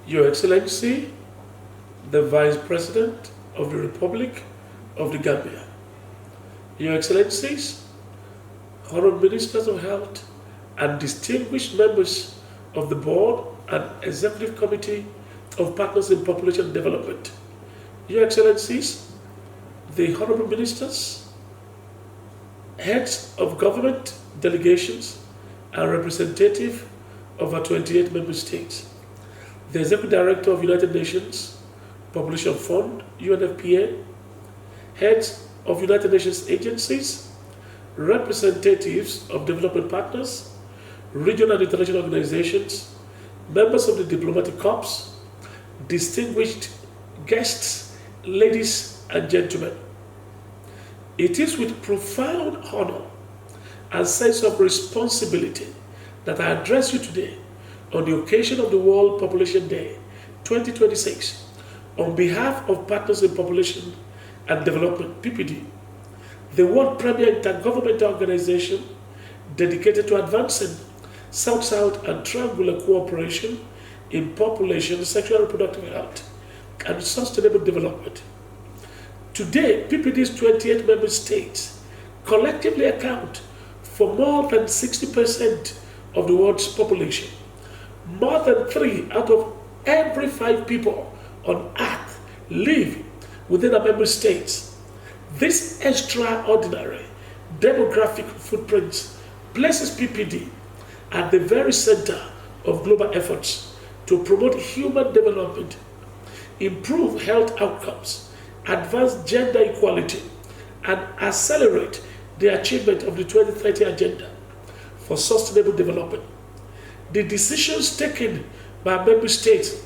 Your Excellency, the Vice President of the Republic of the Gambia, Your Excellencies, Honorable Ministers of Health, and distinguished members of the Board and Executive Committee of Partners in Population Development, Your Excellencies, the Honorable Ministers, Heads of Government Delegations, and representative of our 28 member states, the Executive Director of United Nations Population Fund, UNFPA, heads of United Nations agencies, representatives of development partners, regional and international organizations, members of the diplomatic corps, distinguished guests, ladies and gentlemen. It is with profound honor and sense of responsibility that I address you today on the occasion of the World Population Day 2026 on behalf of Partners in Population and Development, PPD, the world premier intergovernmental organization dedicated to advancing South-South and triangular cooperation in population, sexual and reproductive health, and sustainable development. Today, PPD's 28 member states collectively account for more than 60% of the world's population. More than 3 out of every 5 people on earth live within our member states. This extraordinary demographic footprint places PPD at the very center of global efforts to promote human development, improve health outcomes, advance gender equality, and accelerate the achievement of the 2030 Agenda for Sustainable Development. The decisions taken by member states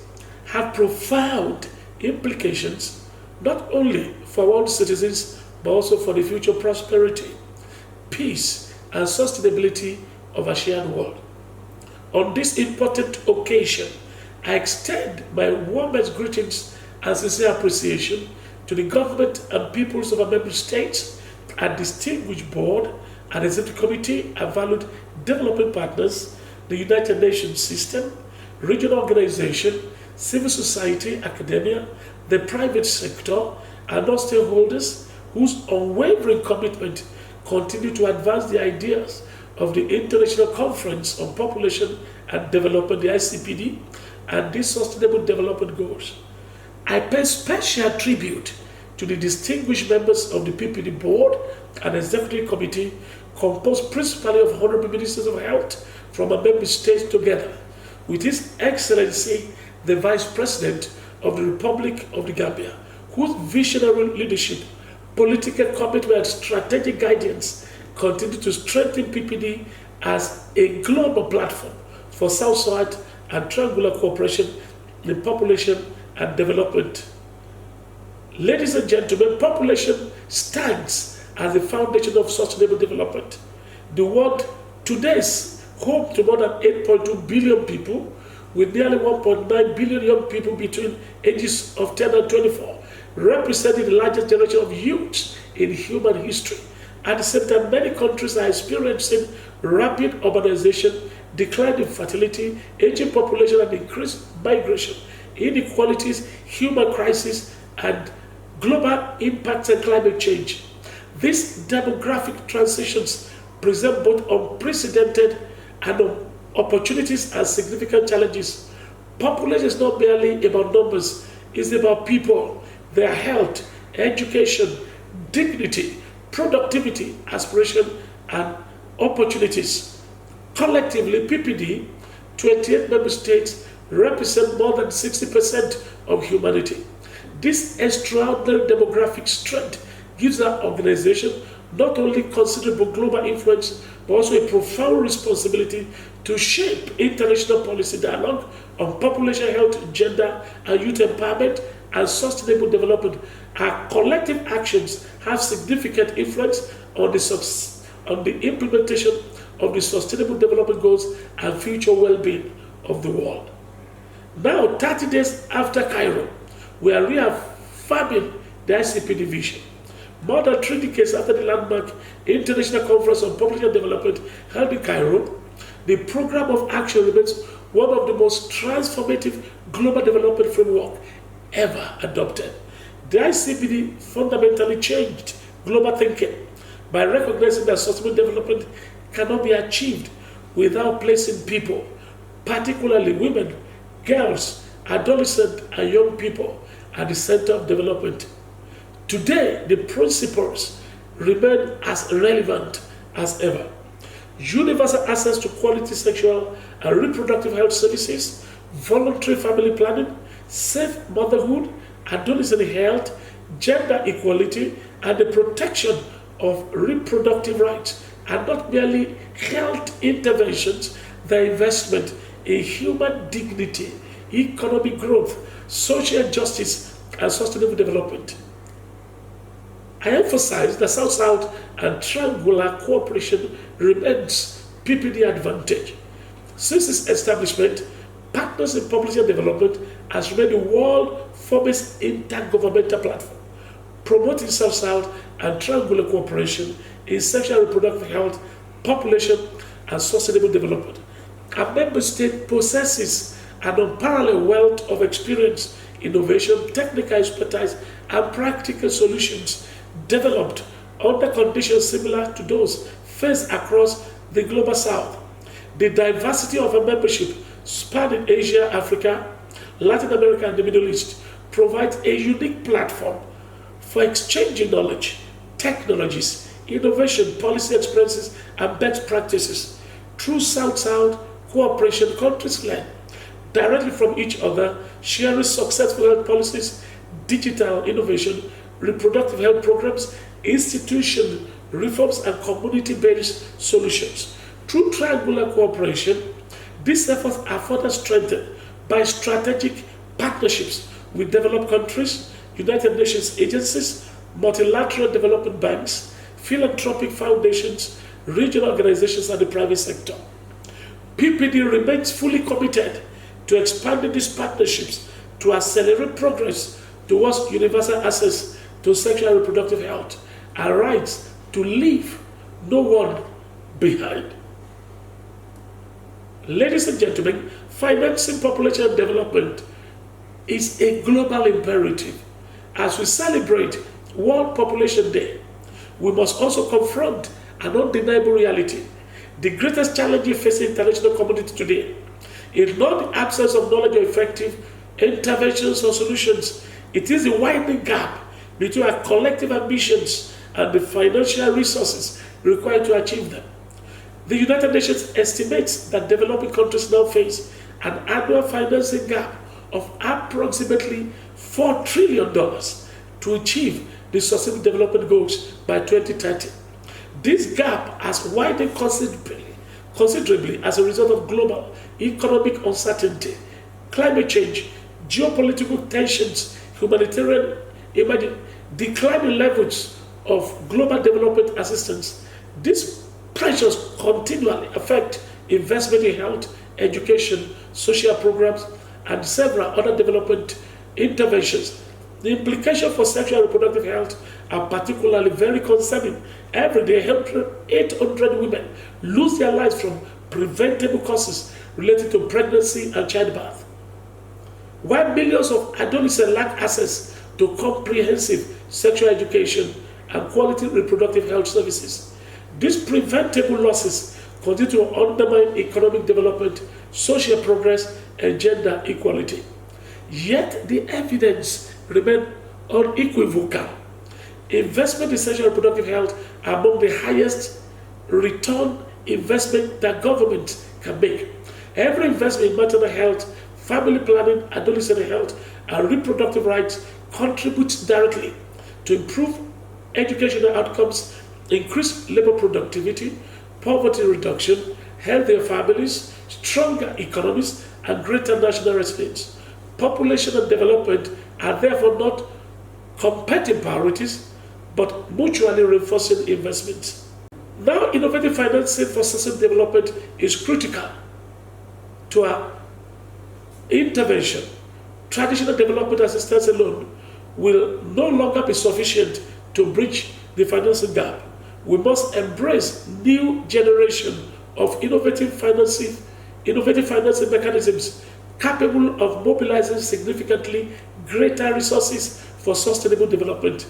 have profound implications not only for our own citizens but also for the future prosperity, peace, and sustainability of our shared world. On this important occasion, I extend my warmest greetings and sincere appreciation to the government and peoples of our member states and distinguished board and executive committee and valued development partners, the United Nations system, regional organization, civil society, academia, the private sector, and all stakeholders whose unwavering commitment continue to advance the ideas of the International Conference on Population and Development, the ICPD, and these Sustainable Development Goals. I pay special tribute to the distinguished members of the PPD Board and Executive Committee, composed principally of Honorable Ministers of Health from our member states, together with His Excellency, the Vice President of the Republic of the Gambia, whose visionary leadership, political commitment, and strategic guidance continue to strengthen PPD as a global platform for South-South and triangular cooperation in population and development. Ladies and gentlemen, population stands as the foundation of sustainable development. The world today is home to more than 8.2 billion people, with nearly 1.9 billion young people between ages of 10 and 24, representing the largest generation of youths in human history. At the same time, many countries are experiencing rapid urbanization, declining fertility, aging population, and increased migration, inequalities, human crisis, and global impacts and climate change. These demographic transitions present both unprecedented and opportunities and significant challenges. Population is not merely about numbers, it's about people, their health, education, dignity, productivity, aspiration, and opportunities. Collectively, PPD, 28 member states, represent more than 60% of humanity. This extraordinary demographic strength gives our organization not only considerable global influence, but also a profound responsibility to shape international policy dialogue on population health, gender, and youth empowerment and sustainable development. Our collective actions have significant influence on the implementation of the Sustainable Development Goals and future well-being of the world. Now, 30 days after Cairo, we are reaffirming the ICPD vision. More than 3 decades after the landmark International Conference on Population Development held in Cairo, the program of action remains one of the most transformative global development framework ever adopted. The ICPD fundamentally changed global thinking by recognizing that sustainable development cannot be achieved without placing people, particularly women, girls, adolescents, and young people, at the center of development. Today, the principles remain as relevant as ever. Universal access to quality sexual and reproductive health services, voluntary family planning, safe motherhood, adolescent health, gender equality, and the protection of reproductive rights are not merely health interventions, they are investment in human dignity, economic growth, social justice, and sustainable development. I emphasize that South-South and triangular cooperation remains PPD advantage. Since its establishment, Partners in Publicity and Development has remained the world's foremost intergovernmental platform, promoting South-South and triangular cooperation in sexual and reproductive health, population, and sustainable development. Our member state possesses an unparalleled wealth of experience, innovation, technical expertise, and practical solutions developed under conditions similar to those faced across the global south. The diversity of our membership, spanning Asia, Africa, Latin America, and the Middle East, provides a unique platform for exchanging knowledge, technologies, innovation, policy experiences, and best practices. Through South-South cooperation, countries learn directly from each other, sharing successful health policies, digital innovation, reproductive health programs, institution reforms, and community-based solutions. Through triangular cooperation, these efforts are further strengthened by strategic partnerships with developed countries, United Nations agencies, multilateral development banks, philanthropic foundations, regional organizations, and the private sector. PPD remains fully committed to expanding these partnerships to accelerate progress towards universal access to sexual and reproductive health and rights to leave no one behind. Ladies and gentlemen, financing population development is a global imperative. As we celebrate World Population Day, we must also confront an undeniable reality. The greatest challenge facing the international community today is not the absence of knowledge or effective interventions or solutions. It is the widening gap between our collective ambitions and the financial resources required to achieve them. The United Nations estimates that developing countries now face an annual financing gap of approximately $4 trillion to achieve the Sustainable Development Goals by 2030. This gap has widened considerably as a result of global economic uncertainty, climate change, geopolitical tensions, humanitarian declining levels of global development assistance. These pressures continually affect investment in health, education, social programs, and several other development interventions. The implications for sexual and reproductive health are particularly very concerning. Every day, 800 women lose their lives from preventable causes related to pregnancy and childbirth. While millions of adolescents lack access to comprehensive sexual education and quality reproductive health services, these preventable losses continue to undermine economic development, social progress, and gender equality. Yet the evidence remains unequivocal. Investment in sexual and reproductive health are among the highest return investment that governments can make. Every investment in maternal health, family planning, adolescent health, and reproductive rights contributes directly to improve educational outcomes, increased labor productivity, poverty reduction, healthier families, stronger economies, and greater national resilience. Population and development are therefore not competing priorities, but mutually reinforcing investments. Now, innovative financing for sustainable development is critical to our intervention. Traditional development assistance alone will no longer be sufficient to bridge the financing gap. We must embrace new generation of innovative financing mechanisms capable of mobilizing significantly greater resources for sustainable development.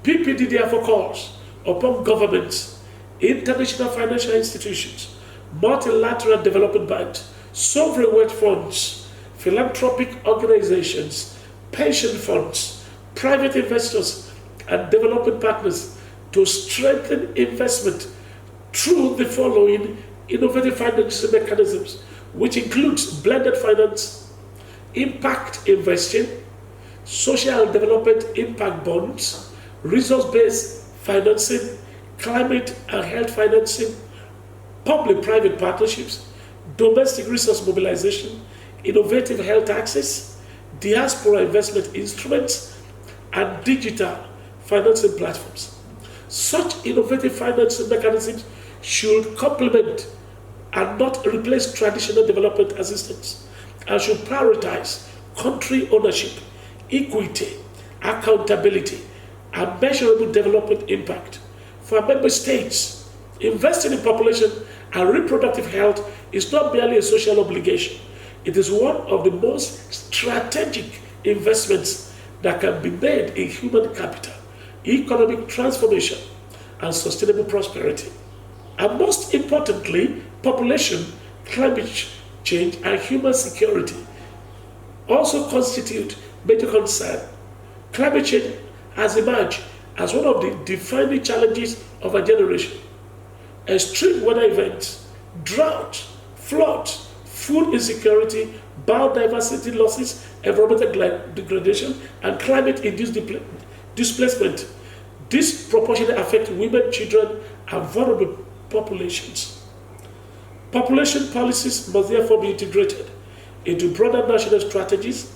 PPD therefore calls upon governments, international financial institutions, multilateral development banks, sovereign wealth funds, philanthropic organizations, pension funds, private investors, and development partners to strengthen investment through the following innovative financing mechanisms, which includes blended finance, impact investing, social development impact bonds, resource-based financing, climate and health financing, public-private partnerships, domestic resource mobilization, innovative health access, diaspora investment instruments, and digital financing platforms. Such innovative financing mechanisms should complement and not replace traditional development assistance, and should prioritize country ownership, equity, accountability, and measurable development impact. For member states, investing in population and reproductive health is not merely a social obligation. It is one of the most strategic investments that can be made in human capital, economic transformation, and sustainable prosperity. And most importantly, population, climate change, and human security also constitute major concern. Climate change has emerged as one of the defining challenges of our generation. Extreme weather events, drought, floods, food insecurity, biodiversity losses, environmental degradation, and climate-induced displacement disproportionately affect women, children, and vulnerable populations. Population policies must therefore be integrated into broader national strategies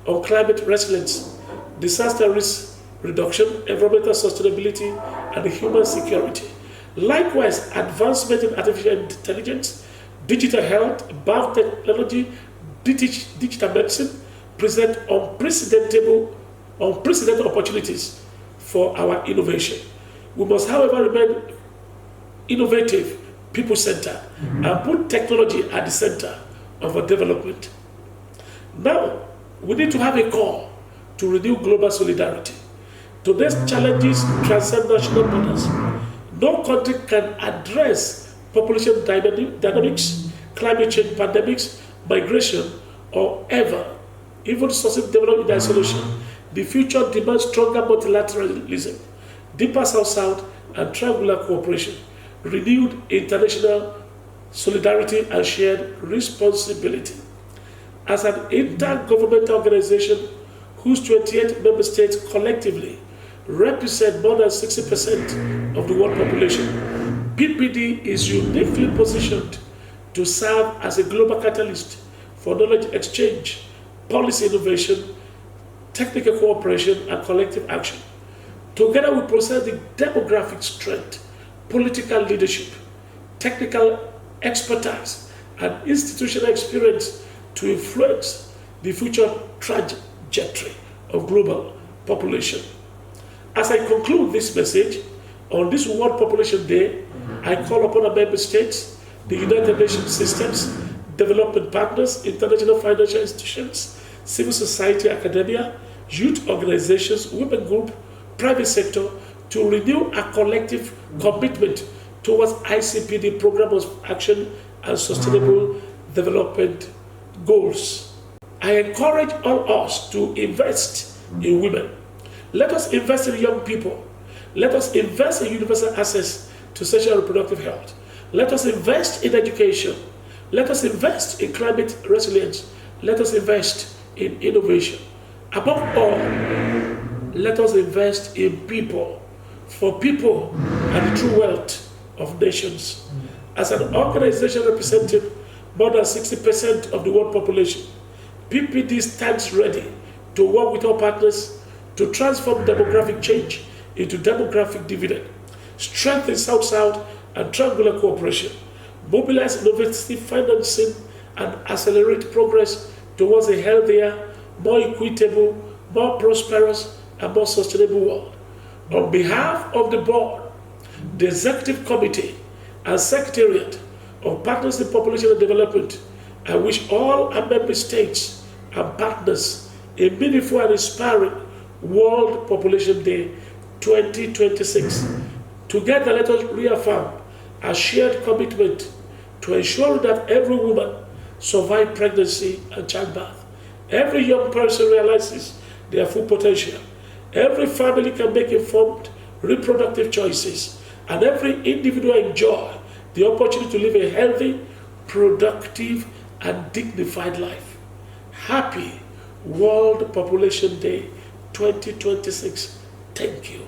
on climate resilience, disaster risk reduction, environmental sustainability, and human security. Likewise, advancement in artificial intelligence, digital health, biotechnology, digital medicine present unprecedented opportunities for our innovation. We must, however, remain innovative, people-centered, and put technology at the center of our development. Now, we need to have a call to renew global solidarity. Today's challenges transcend national borders. No country can address population dynamics, climate change pandemics, migration, or even sustainable development in isolation. The future demands stronger multilateralism, deeper South-South and triangular cooperation, renewed international solidarity, and shared responsibility. As an intergovernmental organization whose 28 member states collectively represent more than 60% of the world population, PPD is uniquely positioned to serve as a global catalyst for knowledge exchange, policy innovation, technical cooperation, and collective action. Together we possess the demographic strength, political leadership, technical expertise, and institutional experience to influence the future trajectory of global population. As I conclude this message, on this World Population Day, I call upon our member states, the United Nations systems, development partners, international financial institutions, civil society, academia, youth organizations, women group, private sector, to renew a collective commitment towards ICPD Program of Action and Sustainable Development Goals. I encourage all us to invest in women. Let us invest in young people. Let us invest in universal access to sexual and reproductive health. Let us invest in education. Let us invest in climate resilience. Let us invest in innovation. Above all, let us invest in people, for people are the true wealth of nations. As an organization representing more than 60% of the world population, PPD stands ready to work with our partners to transform demographic change into demographic dividend, strengthen South-South and triangular cooperation, mobilize innovative financing, and accelerate progress towards a healthier, more equitable, more prosperous, and more sustainable world. On behalf of the board, the executive committee, and secretariat of Partners in Population and Development, I wish all our member states and partners a meaningful and inspiring World Population Day 2026. Together, let us reaffirm our shared commitment to ensure that every woman survives pregnancy and childbirth. Every young person realizes their full potential. Every family can make informed reproductive choices, and every individual enjoy the opportunity to live a healthy, productive, and dignified life. Happy World Population Day 2026. Thank you.